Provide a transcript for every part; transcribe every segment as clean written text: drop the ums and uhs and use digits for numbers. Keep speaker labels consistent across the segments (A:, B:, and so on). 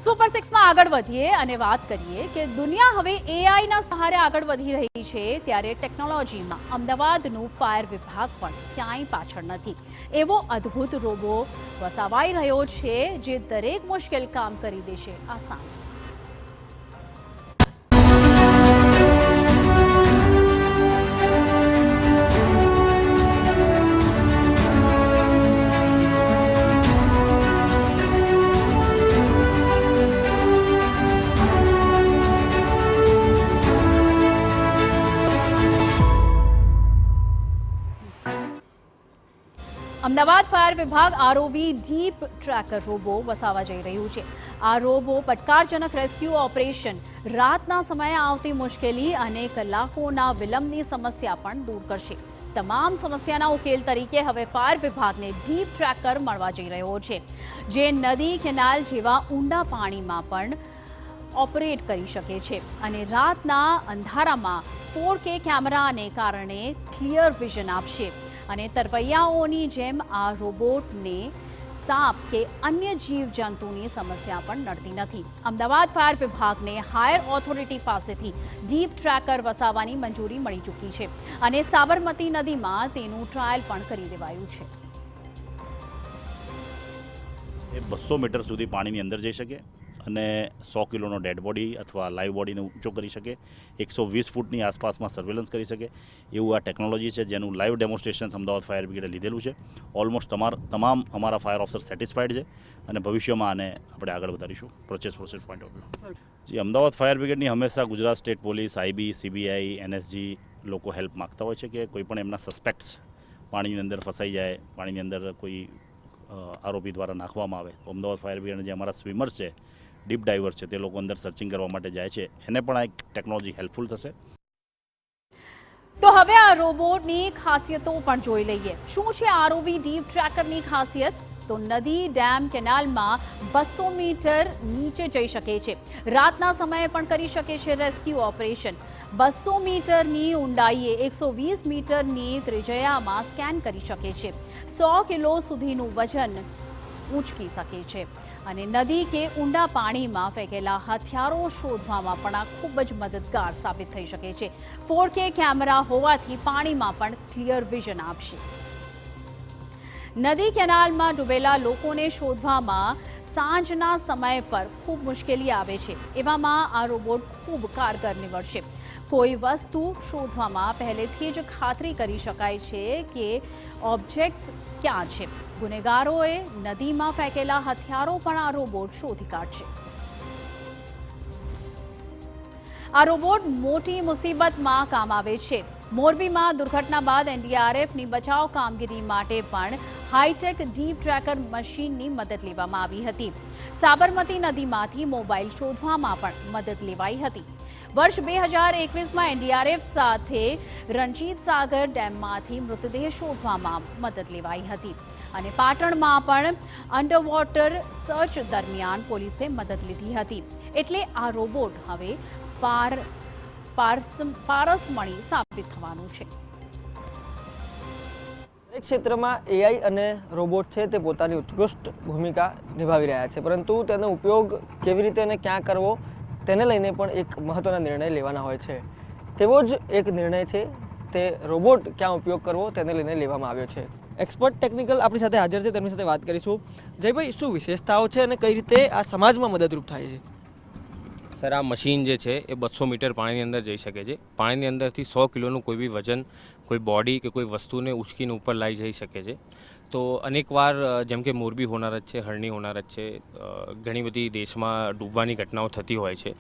A: Super 6 માં આગળ વધીએ અને વાત કરીએ કે દુનિયા હવે AI ના સહારે આગળ વધી રહી છે, ત્યારે ટેકનોલોજીમાં અમદાવાદનું ફાયર વિભાગ પણ ક્યાંય પાછળ નથી. એવો અદ્ભુત રોબો વસાવાઈ રહ્યો છે જે દરેક મુશ્કેલ કામ કરી દેશે આસાન. અમદાવાદ ફાયર વિભાગ આરઓવી ડીપ ટ્રેકર રોબો વસાવવા જઈ રહ્યું છે. આ રોબો પડકારજનક રેસ્ક્યુ ઓપરેશન, રાતના સમયે આવતી મુશ્કેલી અને કલાકોના વિલંબની સમસ્યા પણ દૂર કરશે. તમામ સમસ્યાના ઉકેલ તરીકે હવે ફાયર વિભાગને ડીપ ટ્રેકર મળવા જઈ રહ્યો છે, જે નદી, કેનાલ જેવા ઊંડા પાણીમાં પણ ઓપરેટ કરી શકે છે અને રાતના અંધારામાં 4K કેમેરાને કારણે ક્લિયર વિઝન આપશે. અને તરવૈયાઓની જેમ આ રોબોટને સાપ કે અન્ય જીવજંતુની સમસ્યા પણ નડતી નથી. અમદાવાદ ફાયર વિભાગને હાયર ઓથોરિટી પાસેથી ડીપ ટ્રેકર વસાવવાની મંજૂરી મળી ચૂકી છે અને સાબરમતી નદીમાં તેનું ટ્રાયલ પણ કરી દેવાયું છે.
B: એ 200 મીટર સુધી પાણીની અંદર જઈ શકે અને 100 કિલોનો ડેડ બોડી અથવા લાઈવ બોડીને ઊંચો કરી શકે, 120 ફૂટની આસપાસમાં સર્વેલન્સ કરી શકે એવું આ ટેકનોલોજી છે, જેનું લાઈવ ડેમોન્સ્ટ્રેશન અમદાવાદ ફાયર બ્રિગેડે લીધેલું છે. ઓલમોસ્ટ તમામ અમારા ફાયર ઓફિસર સેટિસ્ફાઈડ છે અને ભવિષ્યમાં આને આપણે આગળ વધારીશું પ્રોસેસ પોઈન્ટ ઓફ વ્યૂ. જે અમદાવાદ ફાયર બ્રિગેડની હંમેશા Gujarat state police, IB, CBI, NSG લોકો હેલ્પ માગતા હોય છે કે કોઈ પણ એમના સસ્પેક્ટ્સ પાણીની અંદર ફસાઈ જાય, પાણીની અંદર કોઈ આરોપી દ્વારા નાખવામાં આવે તો અમદાવાદ ફાયર બ્રિગેડના જે અમારા સ્વિમર્સ છે, ડીપ ડાઈવર છે, તે લોકો અંદર સર્ચિંગ કરવા માટે જાય છે. એને પણ આ એક ટેકનોલોજી હેલ્પફુલ થશે.
A: તો હવે આ રોબોટની ખાસિયતો પણ જોઈ લઈએ. શું છે આરઓવી ડીપ ટ્રેકરની ખાસિયત? તો નદી, ડેમ, કેનાલમાં 200 મીટર નીચે જઈ શકે છે. રાતના સમયે પણ કરી શકે છે રેસ્ક્યુ ઓપરેશન. 200 મીટરની ઊંડાઈએ 120 મીટરની ત્રિજ્યામાં સ્કેન કરી શકે છે. 100 કિલો સુધીનું વજન ઊંચકી શકે છે અને નદી કે ઊંડા પાણીમાં ફેંકેલા હથિયારો શોધવામાં પણ આ ખૂબ જ મદદગાર સાબિત થઈ શકે છે. 4K કેમેરા હોવાથી પાણીમાં પણ ક્લિયર વિઝન આપશે. નદી, કેનાલમાં ડૂબેલા લોકોને શોધવામાં સાંજના સમય પર ખૂબ મુશ્કેલી આવે છે. એવામાં આ રોબોટ ખૂબ કારગર નીવડશે. કોઈ વસ્તુ શોધવામાં પહેલેથી જ ખાતરી કરી શકાય છે કે ઓબ્જેક્ટ્સ ક્યાં છે. ગુનેગારોએ નદીમાં ફેંકેલા હથિયારો પણ આ રોબોટ શોધી કાઢશે. આ રોબોટ મોટી મુસીબતમાં કામ આવે છે. મોરબીમાં દુર્ઘટના બાદ NDRFની બચાવ કામગીરી માટે પણ હાઈટેક ડીપ ટ્રેકર મશીનની મદદ લેવામાં આવી હતી. સાબરમતી નદીમાંથી મોબાઈલ શોધવામાં પણ મદદ લેવાઈ હતી. વર્ષ 2021માં NDRF સાથે રણજીત સાગર ડેમમાંથી મૃતદેહ શોધવામાં મદદ લેવાઈ હતી અને પાટણમાં પણ અંડરવોટર સર્ચ દરમિયાન પોલીસે મદદ લીધી હતી. એટલે આ રોબોટ હવે પારસમણી સાબિત થવાનું છે.
C: દરેક ક્ષેત્રમાં AI અને રોબોટ છે તે પોતાની ઉત્કૃષ્ટ ભૂમિકા નિભાવી રહ્યા છે, પરંતુ તેનો ઉપયોગ કેવી રીતે અને ક્યાં કરવો તેને લઈને પણ એક મહત્વના નિર્ણય લેવાના હોય છે. તેવો જ એક નિર્ણય છે તે રોબોટ ક્યાં ઉપયોગ કરવો તેને લઈને લેવામાં આવ્યો છે. એક્સપર્ટ ટેકનિકલ આપણી સાથે હાજર છે, તેમની સાથે વાત કરીશું. જયભાઈ, શું વિશેષતાઓ છે અને કઈ રીતે આ સમાજમાં મદદરૂપ થાય છે?
D: સર, આ મશીન જે છે એ 200 મીટર પાણીની અંદર જઈ શકે છે. પાણીની અંદરથી 100 કિલોનું કોઈ બી વજન, કોઈ બોડી કે કોઈ વસ્તુને ઉચકીને ઉપર લાવી જઈ શકે છે. તો અનેકવાર જેમ કે મોરબી હોનારત છે, હરણી હોનારત છે, ઘણી બધી દેશમાં ડૂબવાની ઘટનાઓ થતી હોય છે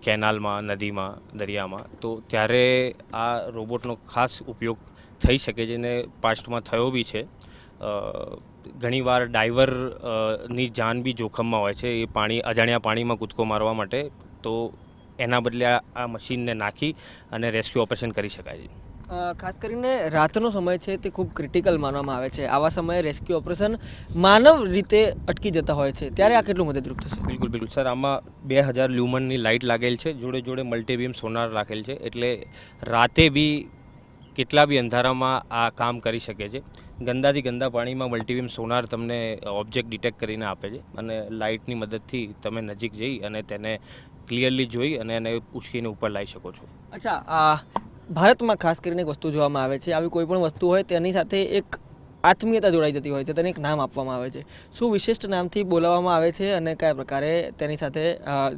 D: કેનાલમાં, નદીમાં, દરિયામાં. તો ત્યારે આ રોબોટનો ખાસ ઉપયોગ થઈ શકે છે અને પાસ્ટમાં થયો બી છે. ઘણીવાર ડાઈવરની જાન બી જોખમમાં હોય છે, એ અજાણ્યા પાણીમાં કૂદકો મારવા માટે. તો એના બદલે આ મશીનને નાખી અને રેસ્ક્યુ ઓપરેશન કરી શકાય છે.
C: ખાસ કરીને રાતનો સમય છે તે ખૂબ ક્રિટિકલ માનવામાં આવે છે. આવા સમયે રેસ્ક્યુ ઓપરેશન માનવ રીતે અટકી જતા હોય છે, ત્યારે આ કેટલું મદદરૂપ થશે?
D: બિલકુલ સર, આમાં 2000 લ્યુમનની લાઇટ લાગેલ છે, જોડે જોડે મલ્ટીબીમ સોનાર રાખેલ છે, એટલે રાતે બી કેટલા બી અંધારામાં આ કામ કરી શકે છે. ગંદાથી ગંદા પાણીમાં મલ્ટીબીમ સોનાર તમને ઓબ્જેક્ટ ડિટેક્ટ કરીને આપે છે અને લાઇટની મદદથી તમે નજીક જઈ અને તેને ક્લિયરલી જોઈ અને એને ઉચકીને ઉપર લાવી શકો છો.
C: અચ્છા, ભારતમાં ખાસ કરીને એક વસ્તુ જોવામાં આવે છે, આવી કોઈ પણ વસ્તુ હોય તેની સાથે એક આત્મીયતા જોડાઈ જતી હોય છે, તેને એક નામ આપવામાં આવે છે. શું વિશિષ્ટ નામથી બોલાવવામાં આવે છે અને કયા પ્રકારે તેની સાથે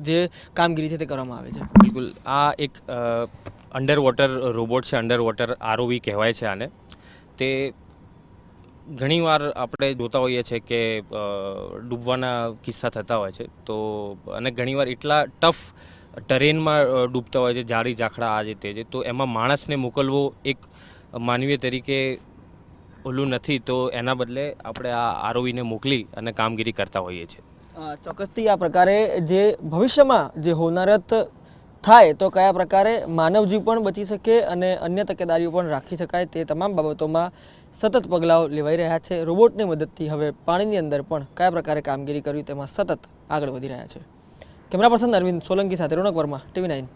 C: જે કામગીરી છે તે કરવામાં આવે છે?
D: બિલકુલ, આ એક અંડર વોટર રોબોટ છે, અંડર વોટર આરઓવી કહેવાય છે આને. તે ઘણીવાર આપણે જોતા હોઈએ છીએ કે ડૂબવાના કિસ્સા થતા હોય છે, તો અને ઘણીવાર એટલા ટફ ટરેનમાં ડૂબતા હોય છે, ઝાડી ઝાખડા આ જે તે છે, તો એમાં માણસને મોકલવો એક માનવીય તરીકે ઓલું નથી, તો એના બદલે આપણે આ આરઓવીને મોકલી અને કામગીરી કરતા હોઈએ છીએ.
C: ચોક્કસથી આ પ્રકારે જે ભવિષ્યમાં જે હોનારત થાય તો કયા પ્રકારે માનવજીવ પણ બચી શકે અને અન્ય તકેદારીઓ પણ રાખી શકાય તે તમામ બાબતોમાં સતત પગલાઓ લેવાઈ રહ્યા છે. રોબોટની મદદથી હવે પાણીની અંદર પણ કયા પ્રકારે કામગીરી કરવી તેમાં સતત આગળ વધી રહ્યા છે. કેમેરા પર્સન અરવિંદ સોલંકી સાથે રોનક વર્મા, TV9